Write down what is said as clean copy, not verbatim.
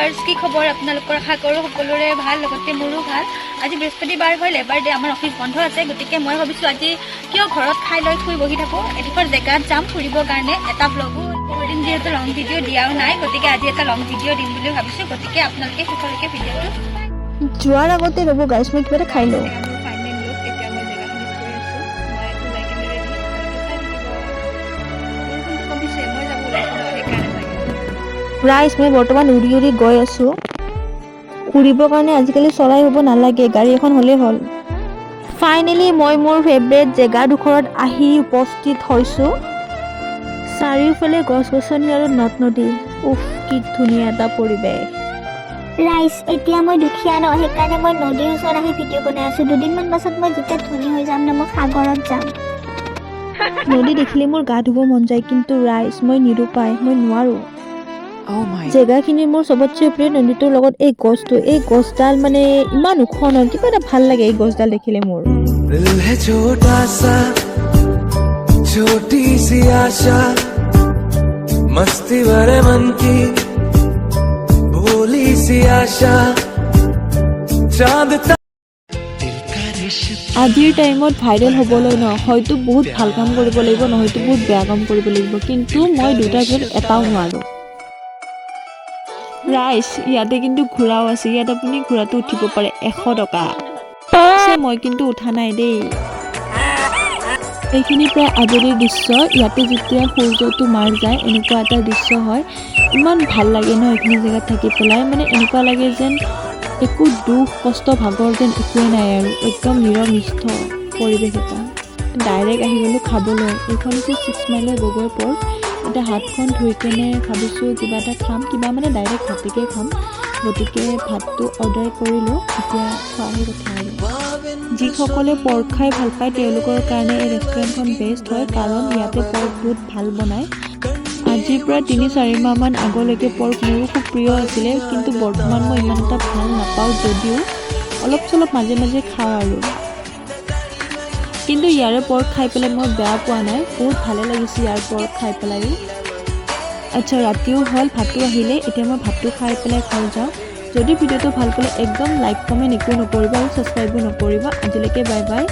viewers কি খবৰ আপোনালোকৰ আশা কৰোঁ সকলোৰে ভাল লগতে মোৰো ভাল আজি বৃহস্পতিবাৰ হয় লেবাৰ ডে আমাৰ অফিচ বন্ধ আছে গতিকে মই ভাবিছোঁ আজি কিয় ঘৰত খাই লৈ শুই বহি থাকোঁ এডোখৰ জেগাত যাম ফুৰিবৰ কাৰণে এটা ব্লগো বহুদিন যিহেতু লং ভিডিঅ' দিয়াও নাই গতিকে আজি এটা লং ভিডিঅ' দিম বুলি ভাবিছোঁ গতিকে আপোনালোকে শেষলৈকে ভিডিঅ'টো যোৱাৰ আগতে ৰ'ব গাইছ মই কিবা এটা খাই লওঁ ৰাইজ মই বৰ্তমান উৰি উৰি গৈ আছোঁ ফুৰিবৰ কাৰণে আজিকালি চৰাই হ'ব নালাগে গাড়ী এখন হ'লেই হ'ল ফাইনেলি মই মোৰ ফেভৰেট জেগাডোখৰত আহি উপস্থিত হৈছোঁ চাৰিওফালে গছ গছনি আৰু নদ নদী উফ কি ধুনীয়া এটা পৰিৱেশ ৰাইজ এতিয়া মই দুখীয়া ন সেইকাৰণে মই নদীৰ ওচৰত আহি ভিডিঅ' বনাই আছোঁ দুদিনমান পাছত মই যেতিয়া ধনী হৈ যাম ন মই সাগৰত যাম নদী দেখিলে মোৰ গা ধুব মন যায় কিন্তু ৰাইজ মই নিৰুপায় মই নোৱাৰোঁ জেগাখিনি মোৰ চবতছে প্ৰিয় নদীটোৰ লগত এই গছডাল মানে ইমান ওখ ন কিবা এটা ভাল লাগে এই গছডাল দেখিলে মোৰ छोटी सी आशा मस्ती भरे मन की भोली सी आशा चांद আজিৰ টাইমত ভাইৰেল হ'বলৈ ন হয়তো বহুত ভাল কাম কৰিব লাগিব নহয়তো বহুত বেয়া কাম কৰিব লাগিব কিন্তু মই দুটাৰ ভিতৰত এটাও নোৱাৰোঁ ৰাইজ ইয়াতে কিন্তু ঘোঁৰাও আছে ইয়াত আপুনি ঘোঁৰাটো উঠিব পাৰে 100 টকা মই কিন্তু উঠা নাই দেই এইখিনি প্ৰায় আজৰিৰ দৃশ্য ইয়াতে যেতিয়া সূৰ্যটো মাৰ যায় এনেকুৱা এটা দৃশ্য হয় ইমান ভাল লাগে ন এইখিনি জেগাত থাকি পেলাই মানে এনেকুৱা লাগে যেন একো দুখ কষ্ট ভাগৰ যেন একোৱে নাই আৰু একদম নিৰনিষ্ঠ পৰিৱেশ এটা ডাইৰেক্ট আহি গ'লোঁ খাবলৈ এইখন হৈছে 6 মাইলৰ বগৈ পৰ্ক এতিয়া হাতখন ধুই কেনে ভাবিছোঁ কিবা এটা খাম কিবা মানে ডাইৰেক্ট ভাতকে খাম গতিকে ভাতটো অৰ্ডাৰ কৰিলোঁ এতিয়া খোৱাহে কথা আৰু যিসকলে পৰ্ক খাই ভাল পায় তেওঁলোকৰ কাৰণে এই ৰেষ্টুৰেণ্টখন বেষ্ট হয় কাৰণ ইয়াতে পৰ্ক বহুত ভাল বনায় আজিৰ পৰা 3-4 মাহমান আগলৈকে পৰ্ক মোৰো খুব প্ৰিয় আছিলে কিন্তু বৰ্তমান মই ইমান এটা ভাল নাপাওঁ যদিও অলপ চলপ মাজে মাজে খাওঁ আৰু কিন্তু ইয়াৰে পৰ্ক খাই পেলাই মই বেয়া পোৱা নাই বহুত ভালে লাগিছে ইয়াৰ পৰ্ক খাই পেলাই আচ্ছা ৰাতিও হ'ল ভাতটো আহিলে এতিয়া মই ভাতটো খাই পেলাই ঘৰ যাওঁ যদি ভিডিঅ'টো ভাল পালে একদম লাইক কমেণ্ট একো নকৰিবা আৰু ছাবস্ক্ৰাইবো নকৰিবা আজিলৈকে বাই বাই